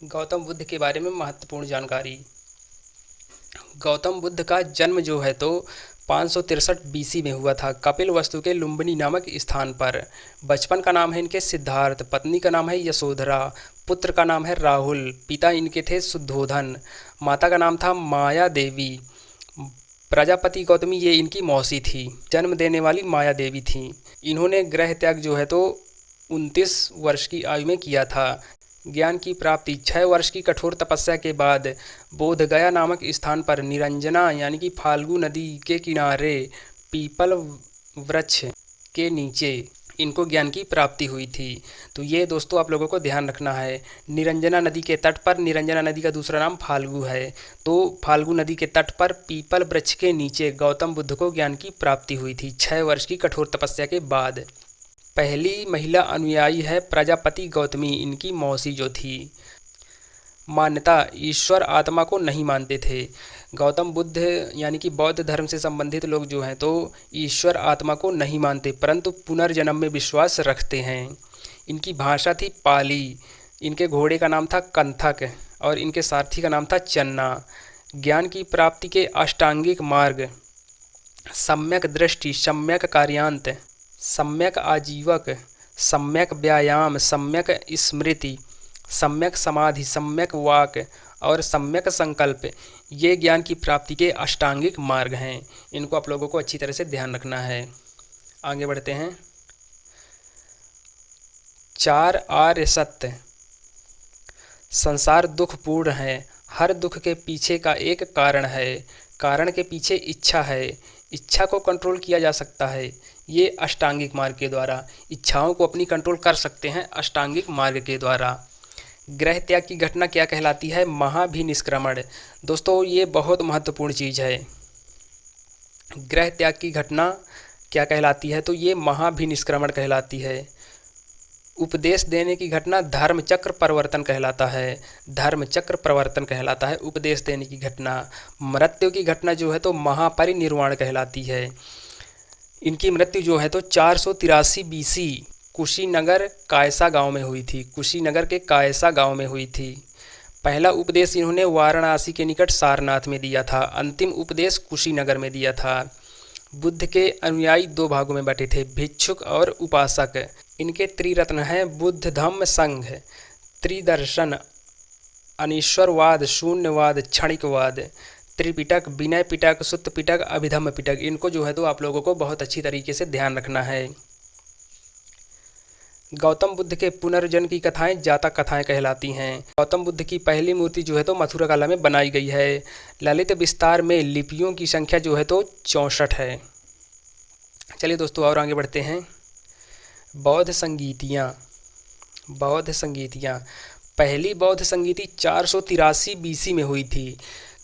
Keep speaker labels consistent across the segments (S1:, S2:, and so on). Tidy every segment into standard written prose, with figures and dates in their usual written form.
S1: गौतम बुद्ध के बारे में महत्वपूर्ण जानकारी। गौतम बुद्ध का जन्म जो है तो 563 बीसी में हुआ था, कपिल वस्तु के लुम्बिनी नामक स्थान पर। बचपन का नाम है इनके सिद्धार्थ, पत्नी का नाम है यशोधरा, पुत्र का नाम है राहुल, पिता इनके थे शुद्धोधन, माता का नाम था माया देवी। प्रजापति गौतमी ये इनकी मौसी थी, जन्म देने वाली माया देवी थी। इन्होंने गृह त्याग जो है तो 29 वर्ष की आयु में किया था। ज्ञान की प्राप्ति 6 वर्ष की कठोर तपस्या के बाद बोधगया नामक स्थान पर निरंजना यानी कि फाल्गु नदी के किनारे पीपल वृक्ष के नीचे इनको ज्ञान की प्राप्ति हुई थी। तो ये दोस्तों आप लोगों को ध्यान रखना है, निरंजना नदी के तट पर, निरंजना नदी का दूसरा नाम फाल्गु है, तो फाल्गु नदी के तट पर पीपल वृक्ष के नीचे गौतम बुद्ध को ज्ञान की प्राप्ति हुई थी 6 वर्ष की कठोर तपस्या के बाद। पहली महिला अनुयायी है प्रजापति गौतमी, इनकी मौसी जो थी। मान्यता, ईश्वर आत्मा को नहीं मानते थे। गौतम बुद्ध यानी कि बौद्ध धर्म से संबंधित लोग जो हैं तो ईश्वर आत्मा को नहीं मानते, परंतु पुनर्जन्म में विश्वास रखते हैं। इनकी भाषा थी पाली, इनके घोड़े का नाम था कंथक और इनके सारथी का नाम था चन्ना। ज्ञान की प्राप्ति के अष्टांगिक मार्ग: सम्यक दृष्टि, सम्यक कार्यांत, सम्यक आजीवक, सम्यक व्यायाम, सम्यक स्मृति, सम्यक समाधि, सम्यक वाक और सम्यक संकल्प, ये ज्ञान की प्राप्ति के अष्टांगिक मार्ग हैं। इनको आप लोगों को अच्छी तरह से ध्यान रखना है। आगे बढ़ते हैं। 4 आर्य सत्य: संसार दुखपूर्ण है, हर दुख के पीछे का एक कारण है, कारण के पीछे इच्छा है, इच्छा को कंट्रोल किया जा सकता है, ये अष्टांगिक मार्ग के द्वारा। इच्छाओं को अपनी कंट्रोल कर सकते हैं अष्टांगिक मार्ग के द्वारा। गृह त्याग की घटना क्या कहलाती है? महाभिनिष्क्रमण। दोस्तों ये बहुत महत्वपूर्ण चीज़ है। गृह त्याग की घटना क्या कहलाती है? तो ये महाभिनिष्क्रमण कहलाती है। उपदेश देने की घटना धर्म चक्र परिवर्तन कहलाता है, धर्म चक्र परिवर्तन कहलाता है उपदेश देने की घटना। मृत्यु की घटना जो है तो महापरिनिर्वाण कहलाती है। इनकी मृत्यु जो है तो 483 बीसी कुशीनगर कायसा गांव में हुई थी, कुशीनगर के कायसा गांव में हुई थी। पहला उपदेश इन्होंने वाराणसी के निकट सारनाथ में दिया था, अंतिम उपदेश कुशीनगर में दिया था। बुद्ध के अनुयायी 2 भागों में बटे थे, भिक्षुक और उपासक। इनके त्रिरत्न हैं बुद्ध धम्म संघ, त्रिदर्शन, अनीश्वरवाद, शून्यवाद, क्षणिकवाद, त्रिपिटक, विनय पिटक, सुत्त पिटक, अभिधम्म पिटक। इनको जो है तो आप लोगों को बहुत अच्छी तरीके से ध्यान रखना है। गौतम बुद्ध के पुनर्जन्म की कथाएं जातक कथाएं कहलाती हैं। गौतम बुद्ध की पहली मूर्ति जो है तो मथुरा कला में बनाई गई है। ललित विस्तार में लिपियों की संख्या जो है तो 64 है। चलिए दोस्तों और आगे बढ़ते हैं। बौद्ध संगीतियाँ। बौद्ध संगीतियाँ, पहली बौद्ध संगीति 483 बीसी में हुई थी।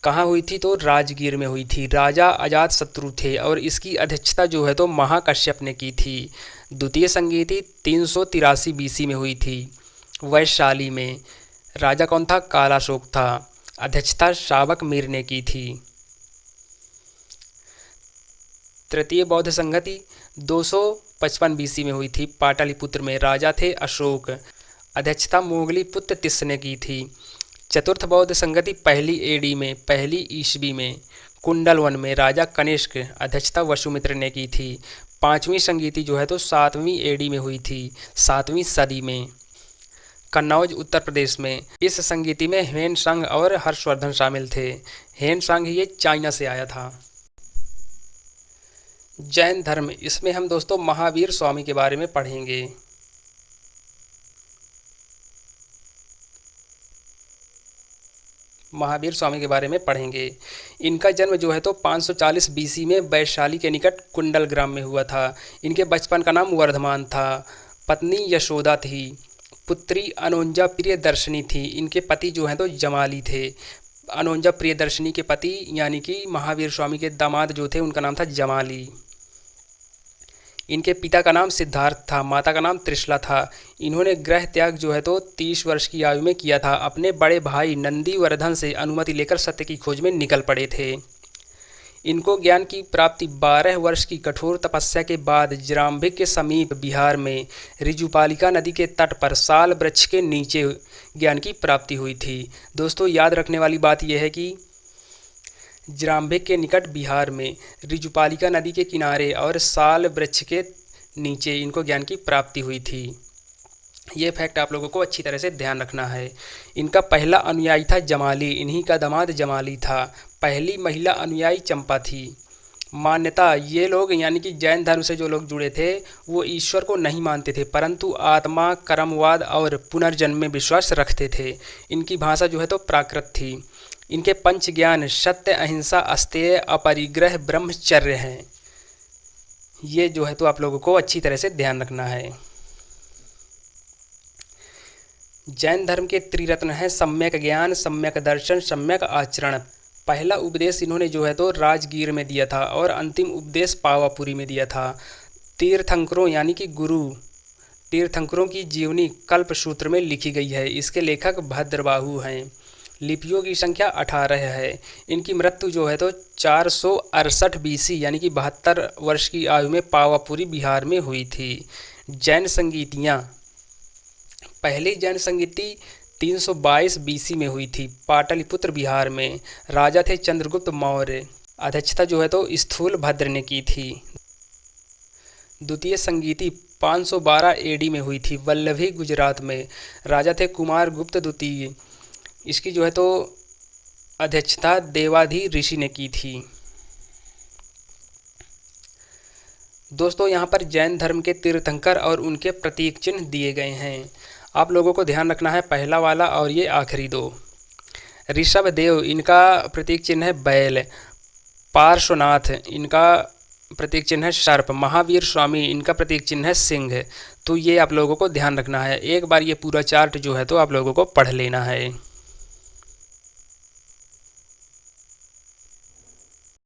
S1: कहाँ हुई थी? तो राजगीर में हुई थी। राजा अजातशत्रु थे और इसकी अध्यक्षता जो है तो महाकश्यप ने की थी। द्वितीय संगीति 383 बीसी में हुई थी, वैशाली में। राजा कौन था? कालाशोक था। अध्यक्षता शावक मीर ने की थी। तृतीय बौद्ध संगति 255 बीसी में हुई थी, पाटलिपुत्र में। राजा थे अशोक। अध्यक्षता मोगली पुत्र तिस्स ने की थी। चतुर्थ बौद्ध संगति पहली एडी में, पहली ईस्वी में, कुंडलवन में। राजा कनिष्क। अध्यक्षता वसुमित्र ने की थी। पांचवी संगीति जो है तो 7वीं एडी में हुई थी, 7वीं सदी में, कन्नौज उत्तर प्रदेश में। इस संगीति में ह्वेन सांग और हर्षवर्धन शामिल थे। ह्वेन सांग ये चाइना से आया था। जैन धर्म, इसमें हम दोस्तों महावीर स्वामी के बारे में पढ़ेंगे। महावीर स्वामी के बारे में पढ़ेंगे। इनका जन्म जो है तो 540 बीसी में वैशाली के निकट कुंडल ग्राम में हुआ था। इनके बचपन का नाम वर्धमान था। पत्नी यशोदा थी, पुत्री अनोंजा प्रियदर्शनी थी। इनके पति जो हैं तो जमाली थे। अनोंजा प्रियदर्शनी के पति यानी कि महावीर स्वामी के दामाद जो थे उनका नाम था जमाली। इनके पिता का नाम सिद्धार्थ था, माता का नाम त्रिशला था। इन्होंने गृह त्याग जो है तो 30 वर्ष की आयु में किया था। अपने बड़े भाई नंदीवर्धन से अनुमति लेकर सत्य की खोज में निकल पड़े थे। इनको ज्ञान की प्राप्ति 12 वर्ष की कठोर तपस्या के बाद जरांभिक के समीप बिहार में ऋजुपालिका नदी के तट पर साल वृक्ष के नीचे ज्ञान की प्राप्ति हुई थी। दोस्तों याद रखने वाली बात यह है कि जरांभिक के निकट बिहार में ऋजुपालिका नदी के किनारे और साल वृक्ष के नीचे इनको ज्ञान की प्राप्ति हुई थी। ये फैक्ट आप लोगों को अच्छी तरह से ध्यान रखना है। इनका पहला अनुयायी था जमाली, इन्हीं का दामाद जमाली था। पहली महिला अनुयायी चंपा थी। मान्यता, ये लोग यानी कि जैन धर्म से जो लोग जुड़े थे वो ईश्वर को नहीं मानते थे, परंतु आत्मा, कर्मवाद और पुनर्जन्म में विश्वास रखते थे। इनकी भाषा जो है तो प्राकृत थी। इनके पंच ज्ञान सत्य, अहिंसा, अस्तेय, अपरिग्रह, ब्रह्मचर्य हैं। ये जो है तो आप लोगों को अच्छी तरह से ध्यान रखना है। जैन धर्म के त्रिरत्न हैं सम्यक ज्ञान, सम्यक दर्शन, सम्यक आचरण। पहला उपदेश इन्होंने जो है तो राजगीर में दिया था और अंतिम उपदेश पावापुरी में दिया था। तीर्थंकरों यानी कि गुरु तीर्थंकरों की जीवनी कल्पसूत्र में लिखी गई है। इसके लेखक भद्रबाहु हैं। लिपियों की संख्या 18 है। इनकी मृत्यु जो है तो 468 बीसी यानी कि 72 वर्ष की आयु में पावापुरी बिहार में हुई थी। जैन संगीतियाँ, पहली जैन संगीति 322 बीसी में हुई थी, पाटलिपुत्र बिहार में। राजा थे चंद्रगुप्त मौर्य। अध्यक्षता जो है तो स्थूलभद्र ने की थी। द्वितीय संगीति 512 एडी में हुई थी, वल्लभी गुजरात में। राजा थे कुमार गुप्त द्वितीय। इसकी जो है तो अध्यक्षता देवाधि ऋषि ने की थी। दोस्तों यहाँ पर जैन धर्म के तीर्थंकर और उनके प्रतीक चिन्ह दिए गए हैं। आप लोगों को ध्यान रखना है पहला वाला और ये आखिरी दो। ऋषभ देव, इनका प्रतीक चिन्ह है बैल। पार्श्वनाथ, इनका प्रतीक चिन्ह है सर्प। महावीर स्वामी, इनका प्रतीक चिन्ह है सिंह। तो ये आप लोगों को ध्यान रखना है। एक बार ये पूरा चार्ट जो है तो आप लोगों को पढ़ लेना है।